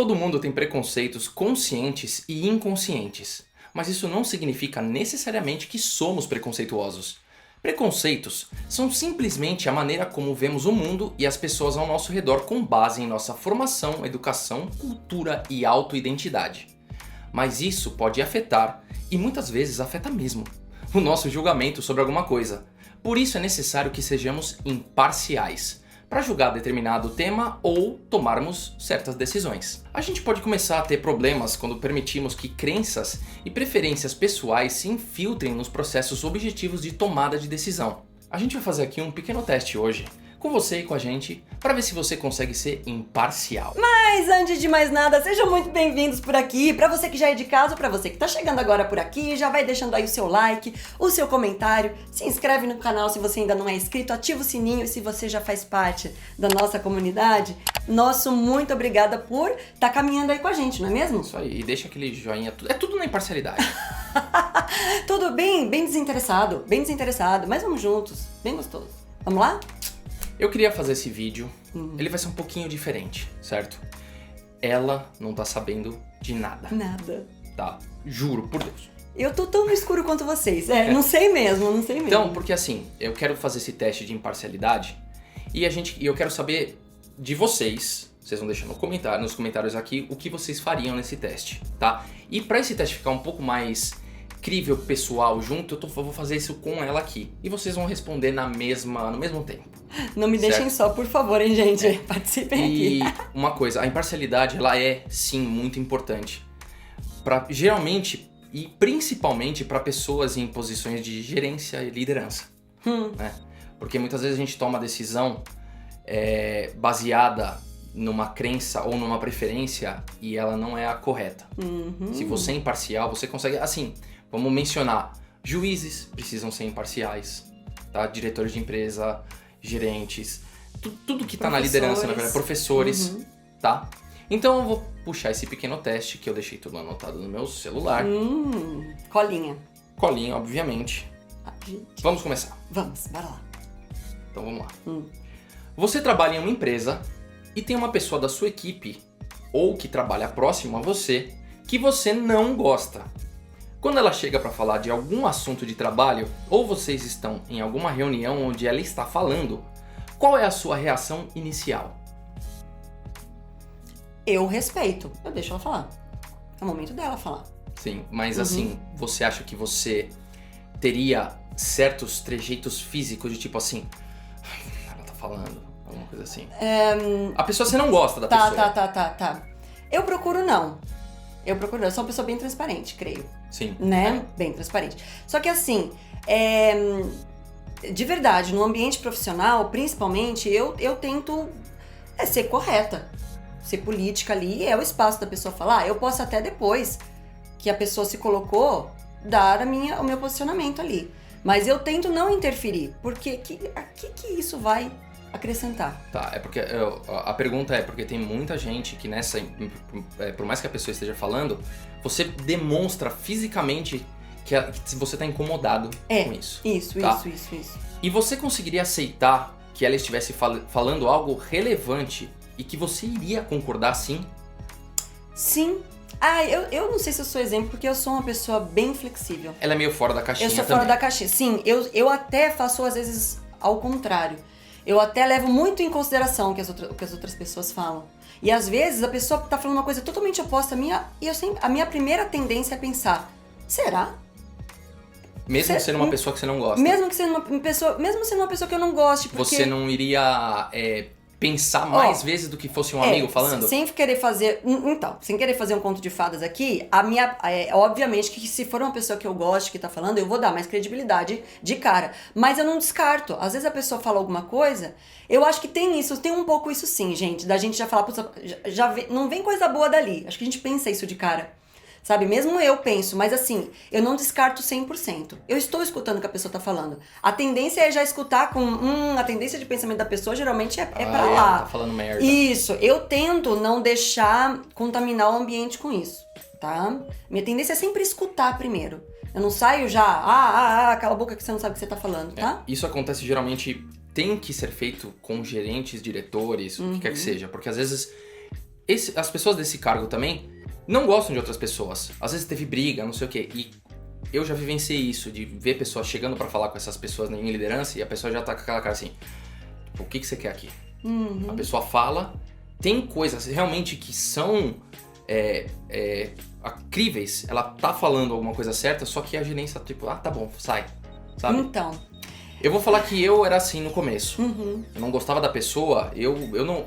Todo mundo tem preconceitos conscientes e inconscientes, mas isso não significa necessariamente que somos preconceituosos. Preconceitos são simplesmente a maneira como vemos o mundo e as pessoas ao nosso redor com base em nossa formação, educação, cultura e autoidentidade. Mas isso pode afetar, e muitas vezes afeta mesmo, o nosso julgamento sobre alguma coisa. Por isso é necessário que sejamos imparciais para julgar determinado tema ou tomarmos certas decisões. A gente pode começar a ter problemas quando permitimos que crenças e preferências pessoais se infiltrem nos processos objetivos de tomada de decisão. A gente vai fazer aqui um pequeno teste hoje, com você e com a gente, para ver se você consegue ser imparcial. Mas antes de mais nada, sejam muito bem-vindos por aqui. Pra você que já é de casa ou pra você que tá chegando agora por aqui, já vai deixando aí o seu like, o seu comentário, se inscreve no canal se você ainda não é inscrito, ativa o sininho e se você já faz parte da nossa comunidade, nosso muito obrigada por tá caminhando aí com a gente, não é mesmo? Isso aí, e deixa aquele joinha, é tudo na imparcialidade. Tudo bem desinteressado, mas vamos juntos, bem gostoso. Vamos lá? Eu queria fazer esse vídeo, ele vai ser um pouquinho diferente, certo? Ela não tá sabendo de nada. Nada. Tá? Juro, por Deus. Eu tô tão no escuro quanto vocês, não sei mesmo. Então, porque assim, eu quero fazer esse teste de imparcialidade e eu quero saber de vocês vão deixar nos comentários aqui o que vocês fariam nesse teste, tá? E pra esse teste ficar um pouco mais crível, pessoal, junto, eu vou fazer isso com ela aqui. E vocês vão responder no mesmo tempo. Não me deixem só, por favor, hein, gente? Participem aqui. E uma coisa, a imparcialidade, ela é, sim, muito importante. Geralmente, e principalmente para pessoas em posições de gerência e liderança. Né? Porque muitas vezes a gente toma decisão baseada numa crença ou numa preferência e ela não é a correta. Se você é imparcial, você consegue... Assim, vamos mencionar, juízes precisam ser imparciais, tá? Diretores de empresa, gerentes, tudo que tá na liderança, na verdade, professores, tá? Então eu vou puxar esse pequeno teste que eu deixei tudo anotado no meu celular. Colinha. Colinha, obviamente. Vamos começar. Vamos, bora lá. Então vamos lá. Você trabalha em uma empresa e tem uma pessoa da sua equipe ou que trabalha próximo a você que você não gosta. Quando ela chega para falar de algum assunto de trabalho ou vocês estão em alguma reunião onde ela está falando, qual é a sua reação inicial? Eu respeito, eu deixo ela falar. É o momento dela falar. Sim, mas assim, você acha que você teria certos trejeitos físicos de tipo assim, ela tá falando, alguma coisa assim? A pessoa você não gosta da pessoa. Tá. Eu procuro não. Eu sou uma pessoa bem transparente, creio. Sim. Né? Bem transparente. Só que assim, de verdade, no ambiente profissional, principalmente, eu tento ser correta. Ser política ali, é o espaço da pessoa falar. Eu posso até depois que a pessoa se colocou, dar o meu posicionamento ali. Mas eu tento não interferir, porque que isso vai acrescentar? Tá, é porque a pergunta é porque tem muita gente que por mais que a pessoa esteja falando, você demonstra fisicamente que você tá incomodado com isso. Isso. E você conseguiria aceitar que ela estivesse falando algo relevante e que você iria concordar sim? Sim. Eu não sei se eu sou exemplo, porque eu sou uma pessoa bem flexível. Ela é meio fora da caixinha também. Eu sou fora da caixinha. Sim, eu até faço às vezes ao contrário. Eu até levo muito em consideração o que as outras pessoas falam. E às vezes a pessoa tá falando uma coisa totalmente oposta à minha, e a minha primeira tendência é pensar, será? Mesmo sendo uma pessoa que você não gosta? Mesmo sendo uma pessoa que eu não goste, porque... Você não iria pensar mais vezes do que fosse um amigo falando? Sem querer fazer um conto de fadas aqui, obviamente que se for uma pessoa que eu gosto, que tá falando, eu vou dar mais credibilidade de cara. Mas eu não descarto. Às vezes a pessoa fala alguma coisa, eu acho que tem um pouco isso sim, gente. Da gente já falar, não vem coisa boa dali. Acho que a gente pensa isso de cara. Sabe? Mesmo eu penso, mas assim, eu não descarto 100%. Eu estou escutando o que a pessoa tá falando. A tendência é já escutar com... a tendência de pensamento da pessoa geralmente é pra lá. Tá falando merda. Isso. Eu tento não deixar contaminar o ambiente com isso, tá? Minha tendência é sempre escutar primeiro. Eu não saio já, cala a boca que você não sabe o que você tá falando, tá? Isso acontece geralmente, tem que ser feito com gerentes, diretores, o que quer que seja. Porque às vezes... as pessoas desse cargo também não gostam de outras pessoas. Às vezes teve briga, não sei o quê. E eu já vivenciei isso, de ver pessoas chegando pra falar com essas pessoas em liderança e a pessoa já tá com aquela cara assim, o que você quer aqui? A pessoa fala, tem coisas realmente que são críveis, ela tá falando alguma coisa certa, só que a gerência tipo, tá bom, sai, sabe? Então. Eu vou falar que eu era assim no começo. Eu não gostava da pessoa,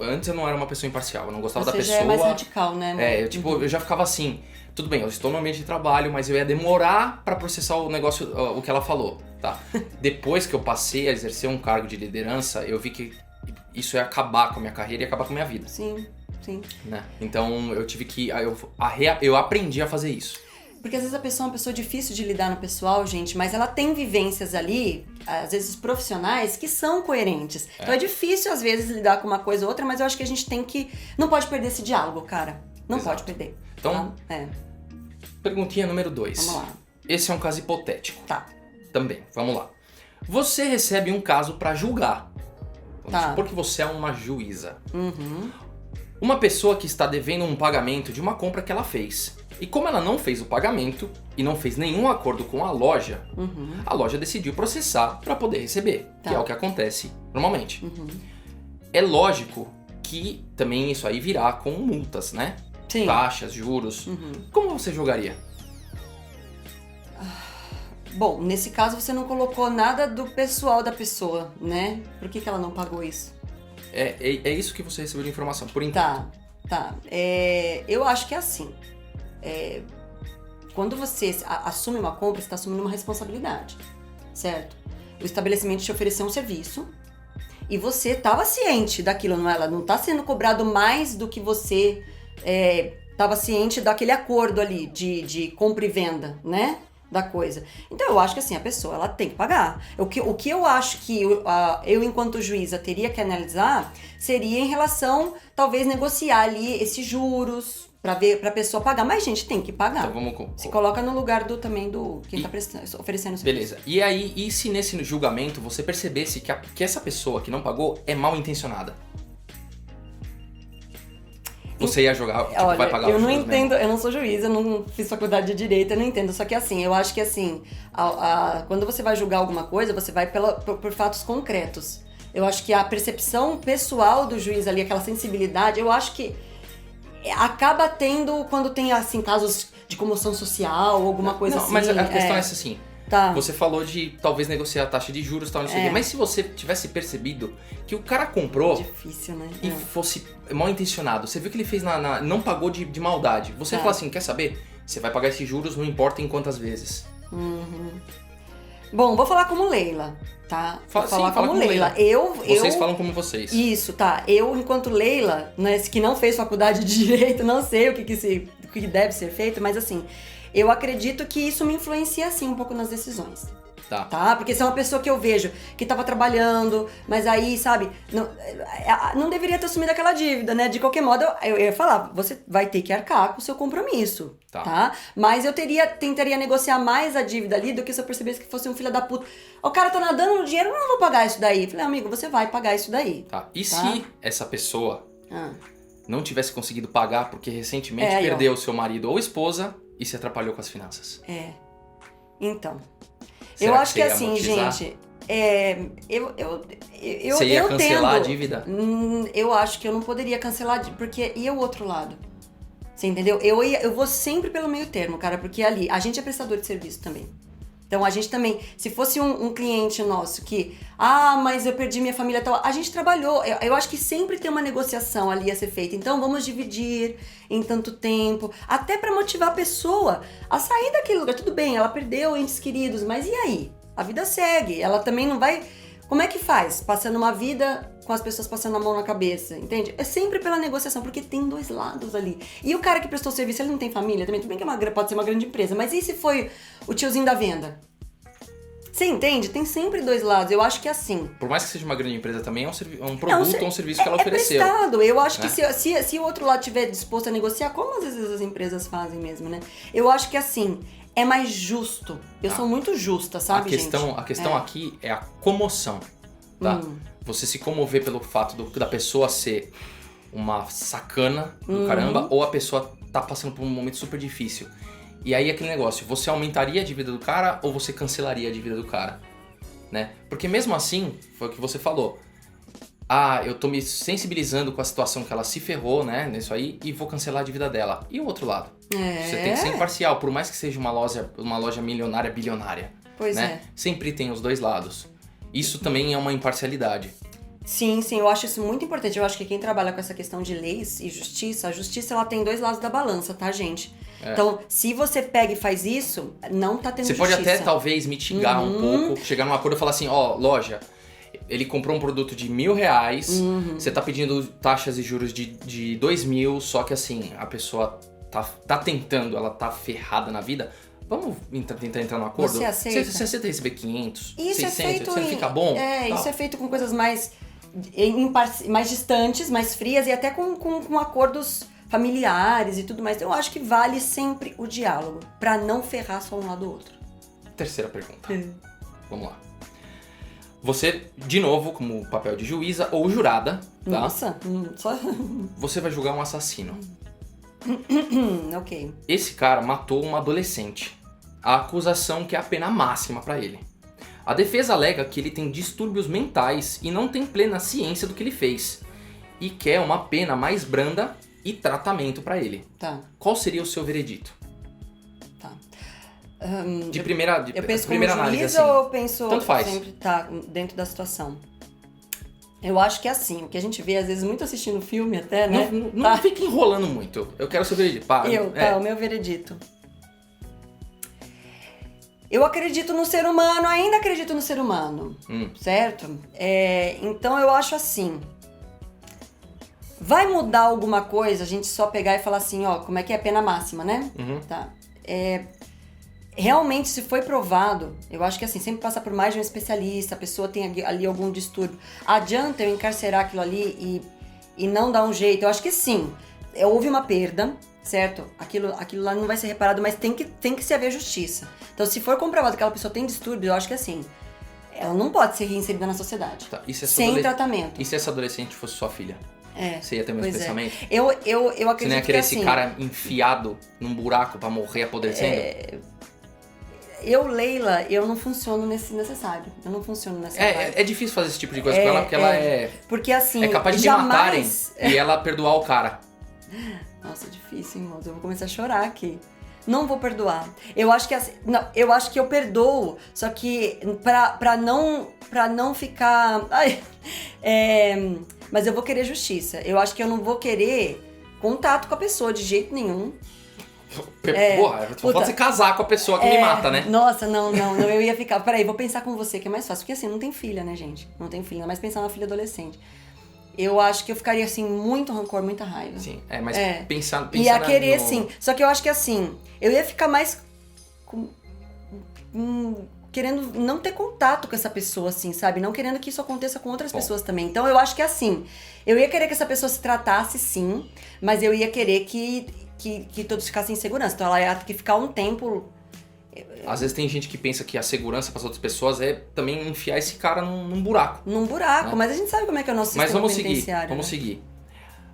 antes eu não era uma pessoa imparcial, eu não gostava da pessoa. Você já é mais radical, né? Eu já ficava assim, tudo bem, eu estou no ambiente de trabalho, mas eu ia demorar pra processar o negócio, o que ela falou, tá? Depois que eu passei a exercer um cargo de liderança, eu vi que isso ia acabar com a minha carreira e acabar com a minha vida. Sim. Né? Então eu tive que, eu aprendi a fazer isso. Porque às vezes a pessoa é uma pessoa difícil de lidar no pessoal, gente, mas ela tem vivências ali, às vezes profissionais, que são coerentes. Então é difícil às vezes lidar com uma coisa ou outra, mas eu acho que a gente tem que... Não pode perder esse diálogo, cara. Não pode perder. Então, perguntinha número 2. Vamos lá. Esse é um caso hipotético. Tá. Também, vamos lá. Você recebe um caso pra julgar. Vamos Tá. supor que você é uma juíza. Uma pessoa que está devendo um pagamento de uma compra que ela fez. E como ela não fez o pagamento e não fez nenhum acordo com a loja decidiu processar para poder receber, que é o que acontece normalmente. É lógico que também isso aí virá com multas, né? Sim. Taxas, juros. Como você julgaria? Bom, nesse caso você não colocou nada do pessoal da pessoa, né? Por que ela não pagou isso? É isso que você recebeu de informação, por enquanto. Tá. Eu acho que é assim. Quando você assume uma compra, você está assumindo uma responsabilidade, certo? O estabelecimento te ofereceu um serviço e você estava ciente daquilo, não é? Ela não está sendo cobrado mais do que você estava ciente daquele acordo ali de compra e venda, né? Da coisa. Então eu acho que assim, a pessoa ela tem que pagar. O que eu acho que eu enquanto juíza teria que analisar seria em relação, talvez, negociar ali esses juros pra pessoa pagar. Mas, gente, tem que pagar. Então vamos... Se coloca no lugar também do quem tá oferecendo o serviço. Beleza. E aí, e se nesse julgamento você percebesse que essa pessoa que não pagou é mal intencionada? Você ia jogar, tipo, Olha, vai pagar eu os não juros entendo, mesmo? eu não sou juíza, eu não fiz faculdade de direito, eu não entendo. Só que assim, eu acho que assim, quando você vai julgar alguma coisa, você vai por fatos concretos. Eu acho que a percepção pessoal do juiz ali, aquela sensibilidade, eu acho que acaba tendo quando tem assim casos de comoção social ou alguma coisa assim. Mas a questão é essa assim. Tá. Você falou de talvez negociar a taxa de juros e tal, não sei o quê. Mas se você tivesse percebido que o cara comprou Difícil, né? e fosse mal intencionado, você viu que ele fez não pagou de maldade. Você fala assim, quer saber? Você vai pagar esses juros, não importa em quantas vezes. Bom, vou falar como Leila, tá? Fala como Leila. Vocês falam como vocês. Isso, tá. Eu, enquanto Leila, né, que não fez faculdade de direito, não sei o que deve ser feito, mas assim, eu acredito que isso me influencia, assim, um pouco nas decisões. Tá? Porque se é uma pessoa que eu vejo que tava trabalhando, mas aí, sabe, não deveria ter assumido aquela dívida, né? De qualquer modo, eu ia falar, você vai ter que arcar com o seu compromisso, tá? Mas eu tentaria negociar mais a dívida ali do que se eu percebesse que fosse um filho da puta. O cara tá nadando no dinheiro, eu não vou pagar isso daí. Falei, amigo, você vai pagar isso daí. Tá. E se essa pessoa não tivesse conseguido pagar porque recentemente perdeu seu marido ou esposa e se atrapalhou com as finanças? Então... Será eu acho que você ia assim, amortizar? gente, Você ia eu cancelar tendo, a dívida? Eu acho que eu não poderia cancelar, porque e o outro lado? Você entendeu? Eu vou sempre pelo meio termo, cara, porque ali, a gente é prestador de serviço também. Então a gente também, se fosse um cliente nosso que, mas eu perdi minha família e tal, a gente trabalhou, eu acho que sempre tem uma negociação ali a ser feita, então vamos dividir em tanto tempo, até pra motivar a pessoa a sair daquele lugar. Tudo bem, ela perdeu entes queridos, mas e aí? A vida segue, ela também não vai... Como é que faz? Passando uma vida com as pessoas passando a mão na cabeça, entende? É sempre pela negociação, porque tem dois lados ali. E o cara que prestou serviço, ele não tem família também? Tudo bem que pode ser uma grande empresa, mas e se foi o tiozinho da venda? Você entende? Tem sempre dois lados. Eu acho que é assim. Por mais que seja uma grande empresa também, é um produto ou um serviço que ela ofereceu. É prestado. Eu acho que se o outro lado estiver disposto a negociar, como às vezes as empresas fazem mesmo, né? Eu acho que assim, é mais justo. Eu sou muito justa, sabe, gente? A questão aqui é a comoção, tá? Você se comover pelo fato da pessoa ser uma sacana do caramba, ou a pessoa tá passando por um momento super difícil. E aí aquele negócio, você aumentaria a dívida do cara ou você cancelaria a dívida do cara? Né? Porque mesmo assim, foi o que você falou. Eu tô me sensibilizando com a situação que ela se ferrou, né, nisso aí, e vou cancelar a dívida dela. E o outro lado? Você tem que ser imparcial, por mais que seja uma loja milionária, bilionária. Pois né? Sempre tem os dois lados. Isso também é uma imparcialidade. Sim, eu acho isso muito importante. Eu acho que quem trabalha com essa questão de leis e justiça, a justiça ela tem dois lados da balança, tá, gente? Então, se você pega e faz isso, não tá tendo justiça. Você pode até, talvez, mitigar um pouco, chegar num acordo e falar assim, loja, ele comprou um produto de R$1.000, você tá pedindo taxas e juros de 2.000, só que assim, a pessoa tá tentando, ela tá ferrada na vida, vamos tentar entrar num acordo? Você aceita? Você aceita receber 500, isso 600, é feito você não fica bom? Isso é feito com coisas mais distantes, mais frias e até com acordos familiares e tudo mais. Eu acho que vale sempre o diálogo, pra não ferrar só um lado ou outro. Terceira pergunta. Vamos lá. Você, de novo, como papel de juíza ou jurada, tá? Nossa, só... Você vai julgar um assassino. Ok. Esse cara matou uma adolescente. A acusação que é a pena máxima pra ele. A defesa alega que ele tem distúrbios mentais e não tem plena ciência do que ele fez. E quer uma pena mais branda e tratamento pra ele. Tá. Qual seria o seu veredito? Tá. Eu penso primeira como análise, juiz assim. ou eu penso Tanto faz. sempre dentro da situação? Eu acho que é assim, o que a gente vê às vezes muito assistindo filme até, né? Não fica enrolando muito. Eu quero o seu veredito. O meu veredito. Eu acredito no ser humano, ainda acredito no ser humano, certo? Então eu acho assim, vai mudar alguma coisa a gente só pegar e falar assim, como é que é a pena máxima, né? Tá. Realmente, se foi provado, eu acho que assim, sempre passa por mais de um especialista, a pessoa tem ali algum distúrbio. Adianta eu encarcerar aquilo ali e não dar um jeito? Eu acho que sim. Houve uma perda, certo? Aquilo lá não vai ser reparado, mas tem que se haver justiça. Então, se for comprovado que aquela pessoa tem distúrbio, eu acho que assim, ela não pode ser reinserida na sociedade. Tá. Sem tratamento. E se essa adolescente fosse sua filha? Você ia ter o mesmo pensamento? Eu acredito Você não ia querer que, esse assim, cara enfiado num buraco pra morrer apodrecendo? Leila, eu não funciono nesse necessário. Eu não funciono nessa vibe. É difícil fazer esse tipo de coisa com ela, porque ela Porque assim, é capaz de matarem e ela perdoar o cara. Nossa, difícil, hein, moço? Eu vou começar a chorar aqui. Não vou perdoar. Eu acho que assim, não, eu acho que eu perdoo, só que pra não ficar... mas eu vou querer justiça. Eu acho que eu não vou querer contato com a pessoa de jeito nenhum. Porra, só pode se casar com a pessoa que me mata, né? Nossa, não, eu ia ficar... Peraí, vou pensar com você, que é mais fácil. Porque assim, não tem filha, né, gente? Não tem filha, mas pensar numa filha adolescente. Eu acho que eu ficaria, assim, muito rancor, muita raiva. Sim, mas pensar ia querer, sim. Só que eu acho que, assim, eu ia ficar mais... querendo não ter contato com essa pessoa, assim, sabe? Não querendo que isso aconteça com outras pessoas também. Então, eu acho que, assim, eu ia querer que essa pessoa se tratasse, sim, mas eu ia querer que todos ficassem em segurança. Então, ela ia ter que ficar um tempo... Às vezes tem gente que pensa que a segurança para as outras pessoas é também enfiar esse cara num buraco. Num buraco, né? Mas a gente sabe como é que é o nosso sistema penitenciário. Vamos seguir.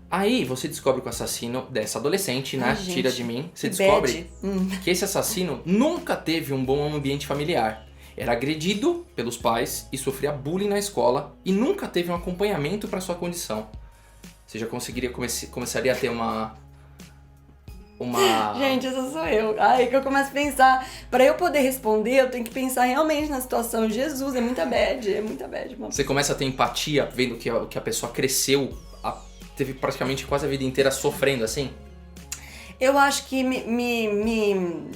Aí você descobre que o assassino dessa adolescente, né? Gente, tira de mim. Você descobre que esse assassino nunca teve um bom ambiente familiar. Era agredido pelos pais e sofria bullying na escola e nunca teve um acompanhamento para sua condição. Você já começaria a ter uma... Gente, essa sou eu. Aí que eu começo a pensar. Pra eu poder responder, eu tenho que pensar realmente na situação. Jesus, é muita bad, mano. Você começa a ter empatia vendo que a pessoa cresceu, teve praticamente quase a vida inteira sofrendo assim? Eu acho que me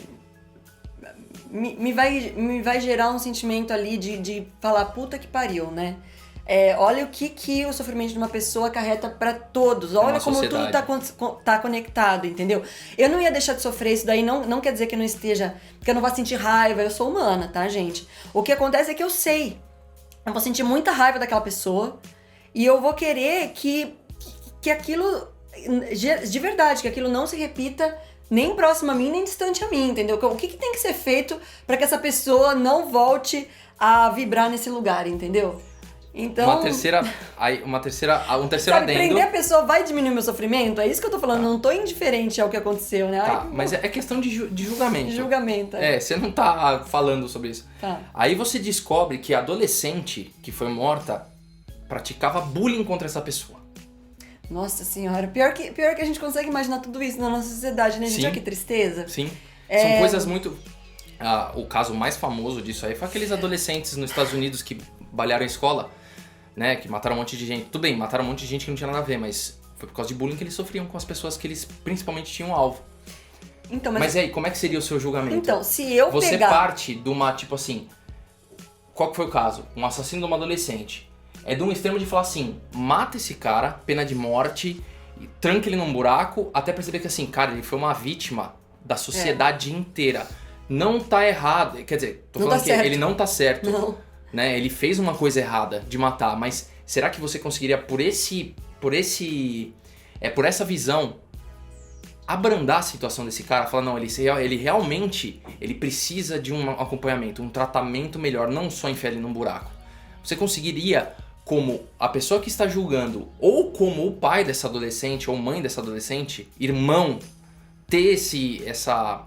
vai gerar um sentimento ali de falar, puta que pariu, né? Olha o que o sofrimento de uma pessoa acarreta pra todos. Olha como sociedade. tudo tá conectado, entendeu? Eu não ia deixar de sofrer isso daí, não quer dizer que eu não esteja... Que eu não vá sentir raiva, eu sou humana, tá, gente? O que acontece é que eu sei. Eu vou sentir muita raiva daquela pessoa e eu vou querer que aquilo... De verdade, que aquilo não se repita nem próximo a mim, nem distante a mim, entendeu? O que tem que ser feito pra que essa pessoa não volte a vibrar nesse lugar, entendeu? Então, um terceiro sabe, adendo. prender a pessoa vai diminuir meu sofrimento? É isso que eu tô falando, não tô indiferente ao que aconteceu, né? Tá, Ai, mas é questão de julgamento. de julgamento. Você não tá falando sobre isso. Tá. Aí você descobre que a adolescente que foi morta praticava bullying contra essa pessoa. Nossa senhora, pior que a gente consegue imaginar tudo isso na nossa sociedade, né, gente? Sim. Olha que tristeza. Sim. São coisas muito... o caso mais famoso disso aí foi aqueles adolescentes nos Estados Unidos que balearam a escola, né? Que mataram um monte de gente. Tudo bem, mataram um monte de gente que não tinha nada a ver, mas foi por causa de bullying que eles sofriam com as pessoas que eles principalmente tinham alvo. Então, Mas e aí, como é que seria o seu julgamento? Então, se eu Você pegar... parte de uma, tipo assim... Qual que foi o caso? Um assassino de uma adolescente. É de um extremo de falar assim, mata esse cara, pena de morte, tranca ele num buraco, até perceber que assim, cara, ele foi uma vítima da sociedade inteira. Não tá errado, quer dizer, tô Não falando tá que certo. ele não tá certo, Não. né? Ele fez uma coisa errada de matar, mas será que você conseguiria por essa visão abrandar a situação desse cara? Falar, não, ele realmente ele precisa de um acompanhamento, um tratamento melhor, não só enfiar ele num buraco. Você conseguiria, como a pessoa que está julgando, ou como o pai dessa adolescente, ou mãe dessa adolescente, irmão, ter essa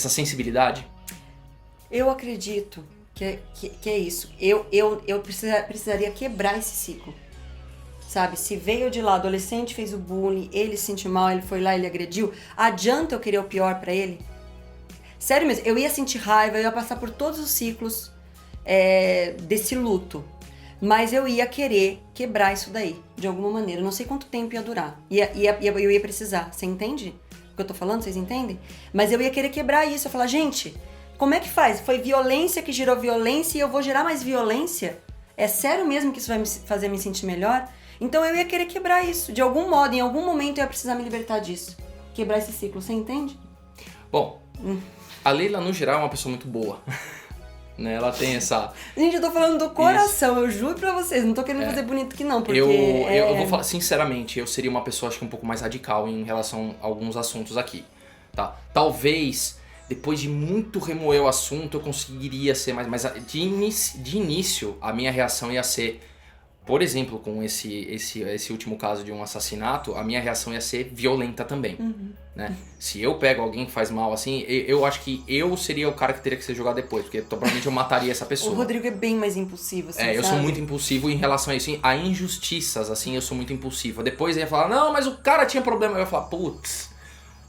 sensibilidade? Eu acredito que é isso. Eu precisaria quebrar esse ciclo. Sabe, se veio de lá, adolescente fez o bullying, ele se sentiu mal, ele foi lá, ele agrediu, adianta eu querer o pior pra ele? Sério mesmo, eu ia sentir raiva, eu ia passar por todos os ciclos desse luto. Mas eu ia querer quebrar isso daí, de alguma maneira. Eu não sei quanto tempo ia durar. Eu ia precisar, você entende o que eu tô falando? Vocês entendem? Mas eu ia querer quebrar isso, eu ia falar, gente, como é que faz? Foi violência que gerou violência e eu vou gerar mais violência? É sério mesmo que isso vai me fazer me sentir melhor? Então eu ia querer quebrar isso. De algum modo, em algum momento eu ia precisar me libertar disso. Quebrar esse ciclo, você entende? Bom, a Leila, no geral, é uma pessoa muito boa. Né? Ela tem essa... Gente, eu tô falando do coração, eu juro pra vocês. Não tô querendo fazer bonito que não, porque... Eu vou falar, sinceramente, eu seria uma pessoa, acho que um pouco mais radical em relação a alguns assuntos aqui. Tá? Talvez, depois de muito remoer o assunto, eu conseguiria ser mais... Mas de início, a minha reação ia ser... Por exemplo, com esse último caso de um assassinato, a minha reação ia ser violenta também, né? Se eu pego alguém que faz mal assim, eu acho que eu seria o cara que teria que ser julgado depois, porque provavelmente eu mataria essa pessoa. O Rodrigo é bem mais impulsivo, assim, eu sabe? sou muito impulsivo em relação a isso. A injustiças, assim, eu sou muito impulsivo. Depois eu ia falar, não, mas o cara tinha problema. Eu ia falar, putz,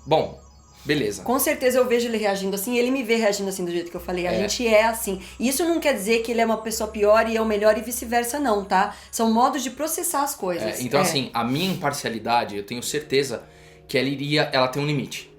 bom... Beleza. Com certeza eu vejo ele reagindo assim, ele me vê reagindo assim do jeito que eu falei. A gente é assim. E isso não quer dizer que ele é uma pessoa pior e eu melhor e vice-versa não, tá? São modos de processar as coisas. Então assim, a minha imparcialidade, eu tenho certeza que ela tem um limite.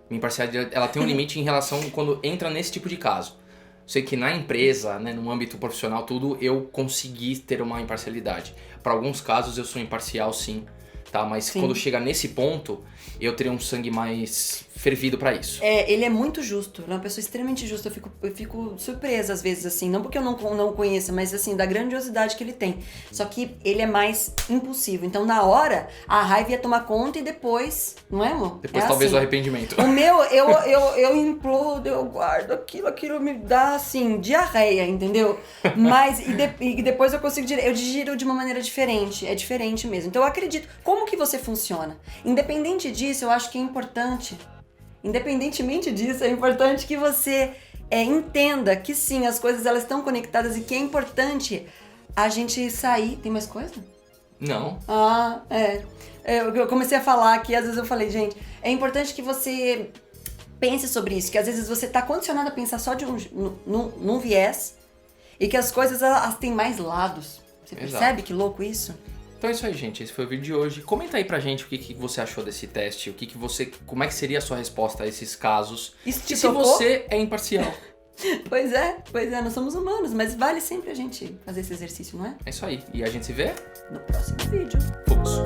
Minha imparcialidade, ela tem um limite em relação quando entra nesse tipo de caso. Sei que na empresa, né, no âmbito profissional, tudo, eu consegui ter uma imparcialidade. Para alguns casos eu sou imparcial, sim. Tá, mas quando chega nesse ponto, eu teria um sangue mais fervido pra isso. Ele é muito justo, ele é uma pessoa extremamente justa. Eu fico surpresa às vezes, assim, não porque eu não o conheça, mas assim, da grandiosidade que ele tem. Só que ele é mais impulsivo. Então, na hora, a raiva ia tomar conta e depois, não é, amor? Depois talvez o arrependimento. O meu, eu implodo, eu guardo aquilo me dá, assim, diarreia, entendeu? Mas, e depois eu consigo eu digiro de uma maneira diferente, é diferente mesmo. Então eu acredito, como que você funciona? Independente disso, eu acho que é importante, independentemente disso, é importante que você entenda que sim, as coisas elas estão conectadas e que é importante a gente sair. Tem mais coisa? Não. Eu comecei a falar aqui, às vezes eu falei, gente, é importante que você pense sobre isso, que às vezes você tá condicionado a pensar só num viés e que as coisas elas têm mais lados. Você percebe que louco isso? Então é isso aí, gente. Esse foi o vídeo de hoje. Comenta aí pra gente o que você achou desse teste, como é que seria a sua resposta a esses casos. Isso te e se tocou? você é imparcial. Pois é, nós somos humanos, mas vale sempre a gente fazer esse exercício, não é? É isso aí. E a gente se vê no próximo vídeo. Fluxo.